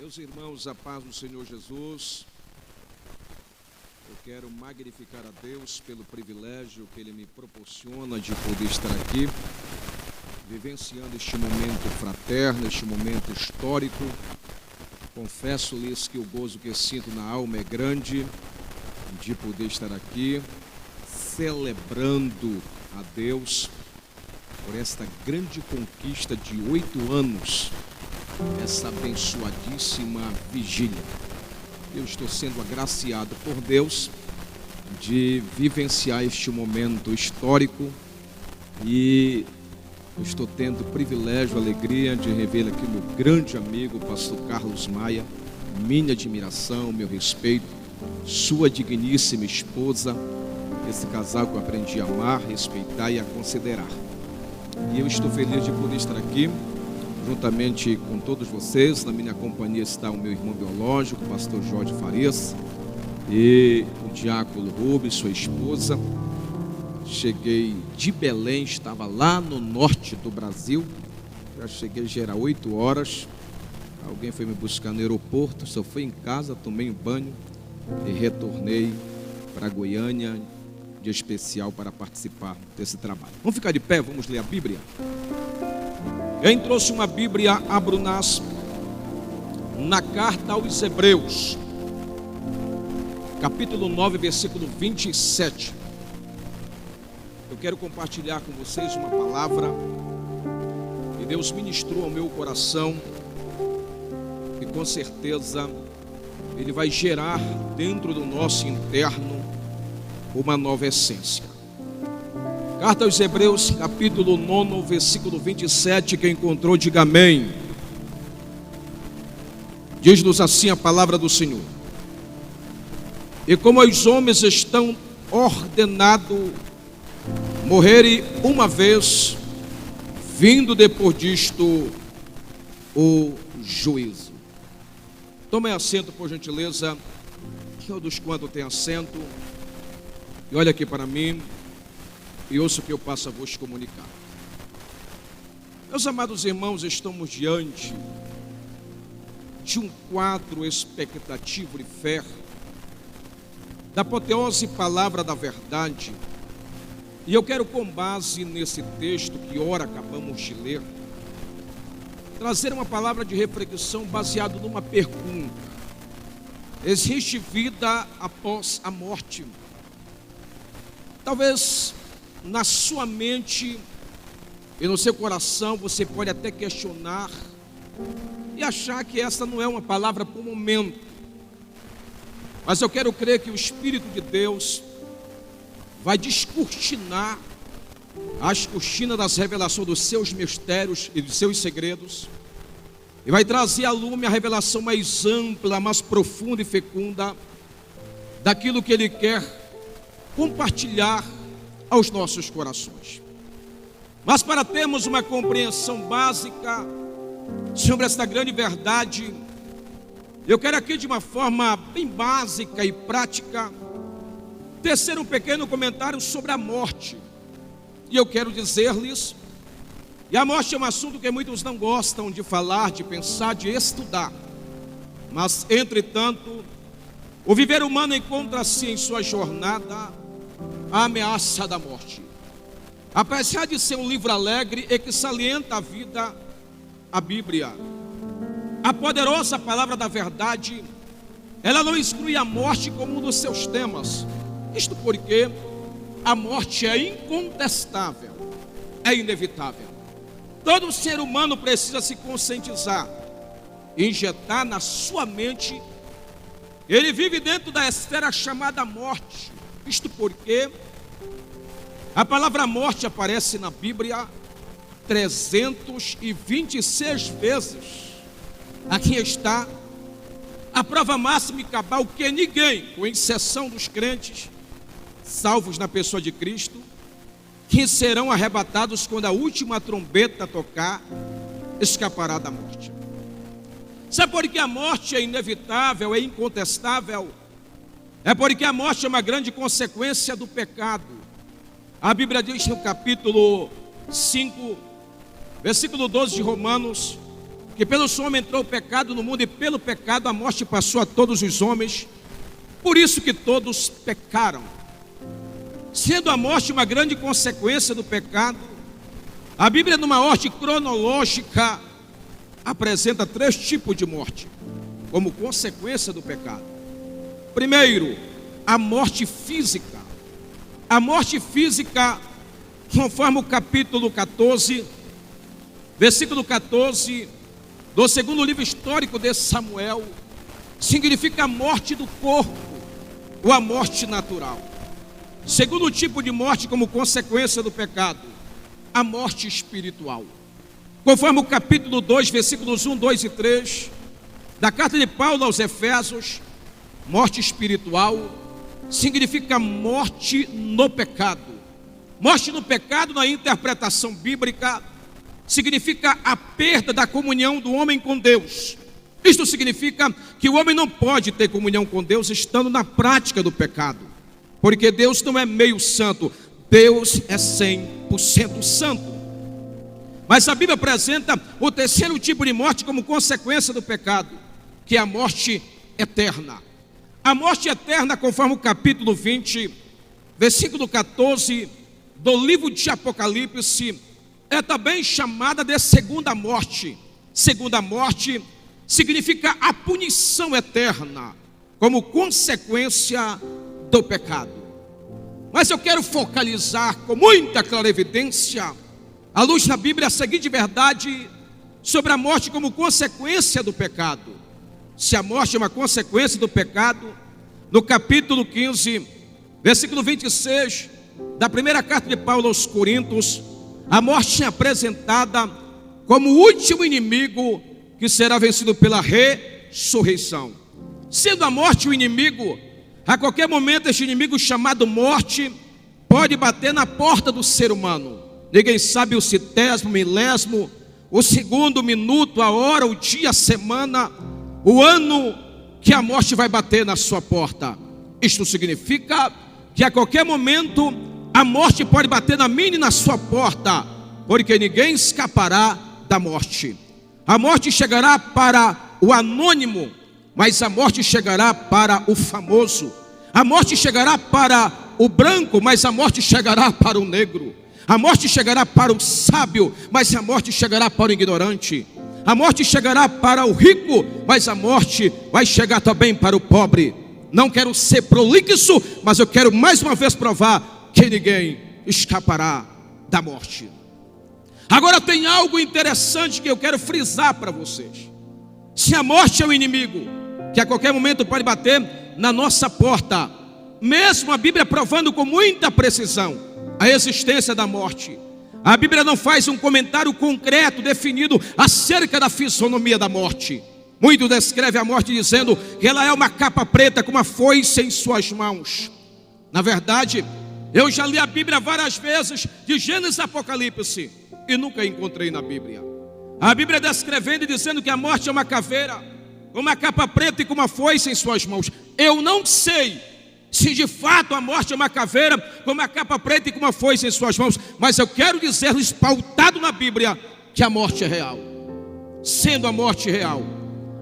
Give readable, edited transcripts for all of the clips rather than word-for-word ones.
Meus irmãos, a paz do Senhor Jesus, eu quero magnificar a Deus pelo privilégio que Ele me proporciona de poder estar aqui, vivenciando este momento fraterno, este momento histórico. Confesso-lhes que o gozo que sinto na alma é grande de poder estar aqui, celebrando a Deus por esta grande conquista de 8 anos, essa abençoadíssima vigília. Eu estou sendo agraciado por Deus de vivenciar este momento histórico e eu estou tendo o privilégio, a alegria de rever aqui meu grande amigo, o pastor Carlos Maia, minha admiração, meu respeito, sua digníssima esposa, esse casal que eu aprendi a amar, respeitar e a considerar. E eu estou feliz de poder estar aqui juntamente com todos vocês. Na minha companhia está o meu irmão biológico, o pastor Jorge Farias, e o diácono Rubens, sua esposa. Cheguei de Belém, estava lá no norte do Brasil, já cheguei já era 8 horas, alguém foi me buscar no aeroporto, só fui em casa, tomei um banho e retornei para Goiânia, dia especial para participar desse trabalho. Vamos ficar de pé, vamos ler a Bíblia. Quem trouxe uma Bíblia, abro na carta aos Hebreus, capítulo 9, versículo 27. Eu quero compartilhar com vocês uma palavra que Deus ministrou ao meu coração e com certeza Ele vai gerar dentro do nosso interno uma nova essência. Carta aos Hebreus, capítulo 9, versículo 27, quem encontrou, diga amém. Diz-nos assim a palavra do Senhor: e como os homens estão ordenados morrerem uma vez, vindo depois disto o juízo. Tomem assento, por gentileza, todos quantos têm assento, e olha aqui para mim e ouça o que eu passo a vos comunicar. Meus amados irmãos, estamos diante de um quadro expectativo e fé da apoteose palavra da verdade. E eu quero, com base nesse texto que ora acabamos de ler, trazer uma palavra de reflexão baseado numa pergunta: existe vida após a morte? Talvez na sua mente e no seu coração você pode até questionar e achar que essa não é uma palavra para o momento, mas eu quero crer que o Espírito de Deus vai descortinar as cortinas das revelações dos seus mistérios e dos seus segredos, e vai trazer à lume a revelação mais ampla, mais profunda e fecunda daquilo que Ele quer compartilhar aos nossos corações. Mas para termos uma compreensão básica sobre esta grande verdade, eu quero aqui, de uma forma bem básica e prática, tecer um pequeno comentário sobre a morte. E eu quero dizer-lhes, e a morte é um assunto que muitos não gostam de falar, de pensar, de estudar, mas entretanto o viver humano encontra-se em sua jornada a ameaça da morte. Apesar de ser um livro alegre e que salienta a vida, a Bíblia, a poderosa palavra da verdade, ela não exclui a morte como um dos seus temas. Isto porque a morte é incontestável, é inevitável. Todo ser humano precisa se conscientizar, injetar na sua mente. Ele vive dentro da esfera chamada morte. Isto porque a palavra morte aparece na Bíblia 326 vezes. Aqui está a prova máxima e cabal que ninguém, com exceção dos crentes salvos na pessoa de Cristo, que serão arrebatados quando a última trombeta tocar, escapará da morte. Sabe por que a morte é inevitável, é incontestável? É porque a morte é uma grande consequência do pecado. A Bíblia diz no capítulo 5, versículo 12 de Romanos, que pelo seu homem entrou o pecado no mundo, e pelo pecado a morte passou a todos os homens, por isso que todos pecaram. Sendo a morte uma grande consequência do pecado, a Bíblia, numa ordem cronológica, apresenta 3 tipos de morte como consequência do pecado. Primeiro, a morte física. A morte física, conforme o capítulo 14, versículo 14, do segundo livro histórico de Samuel, significa a morte do corpo, ou a morte natural. Segundo tipo de morte como consequência do pecado, a morte espiritual. Conforme o capítulo 2, versículos 1, 2 e 3, da carta de Paulo aos Efésios, morte espiritual significa morte no pecado. Morte no pecado, na interpretação bíblica, significa a perda da comunhão do homem com Deus. Isto significa que o homem não pode ter comunhão com Deus estando na prática do pecado, porque Deus não é meio santo, Deus é 100% santo. Mas a Bíblia apresenta o terceiro tipo de morte como consequência do pecado, que é a morte eterna. A morte eterna, conforme o capítulo 20, versículo 14 do livro de Apocalipse, é também chamada de segunda morte. Segunda morte significa a punição eterna, como consequência do pecado. Mas eu quero focalizar com muita clarividência, à luz da Bíblia, a seguinte verdade sobre a morte como consequência do pecado. Se a morte é uma consequência do pecado, no capítulo 15, versículo 26, da primeira carta de Paulo aos Coríntios, a morte é apresentada como o último inimigo que será vencido pela ressurreição. Sendo a morte o inimigo, a qualquer momento este inimigo chamado morte pode bater na porta do ser humano. Ninguém sabe o centésimo, milésimo, o segundo, o minuto, a hora, o dia, a semana, o ano que a morte vai bater na sua porta. Isto significa que a qualquer momento a morte pode bater na minha e na sua porta, porque ninguém escapará da morte. A morte chegará para o anônimo, mas a morte chegará para o famoso. A morte chegará para o branco, mas a morte chegará para o negro. A morte chegará para o sábio, mas a morte chegará para o ignorante. A morte chegará para o rico, mas a morte vai chegar também para o pobre. Não quero ser prolixo, mas eu quero mais uma vez provar que ninguém escapará da morte. Agora tem algo interessante que eu quero frisar para vocês. Se a morte é o inimigo, que a qualquer momento pode bater na nossa porta, mesmo a Bíblia provando com muita precisão a existência da morte, a Bíblia não faz um comentário concreto, definido acerca da fisionomia da morte. Muito descreve a morte dizendo que ela é uma capa preta com uma foice em suas mãos. Na verdade, eu já li a Bíblia várias vezes, de Gênesis a Apocalipse, e nunca encontrei na Bíblia a Bíblia descrevendo e dizendo que a morte é uma caveira, com uma capa preta e com uma foice em suas mãos. Eu não sei se de fato a morte é uma caveira, com uma capa preta e com uma foice em suas mãos, mas eu quero dizer-lhes, pautado na Bíblia, que a morte é real. Sendo a morte real,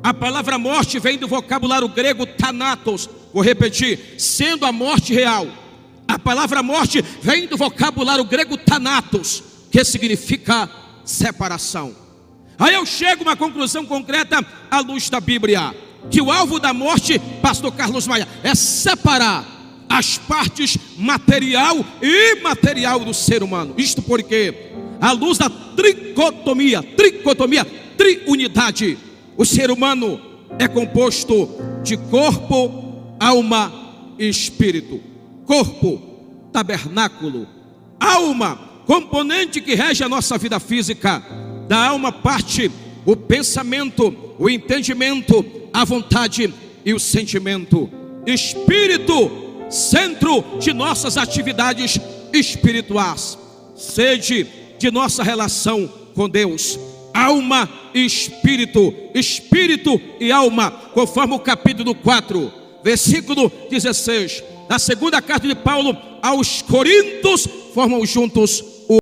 a palavra morte vem do vocabulário grego thanatos. Vou repetir, sendo a morte real, a palavra morte vem do vocabulário grego thanatos, que significa separação. Aí eu chego a uma conclusão concreta à luz da Bíblia, que o alvo da morte, pastor Carlos Maia, é separar as partes material e imaterial do ser humano. Isto porque, à luz da tricotomia, triunidade, o ser humano é composto de corpo, alma e espírito. Corpo, tabernáculo, alma, componente que rege a nossa vida física. Da alma parte o pensamento, o entendimento, a vontade e o sentimento. Espírito, centro de nossas atividades espirituais, sede de nossa relação com Deus. Alma e espírito, espírito e alma, conforme o capítulo 4, versículo 16 da segunda carta de Paulo aos Coríntios, formam juntos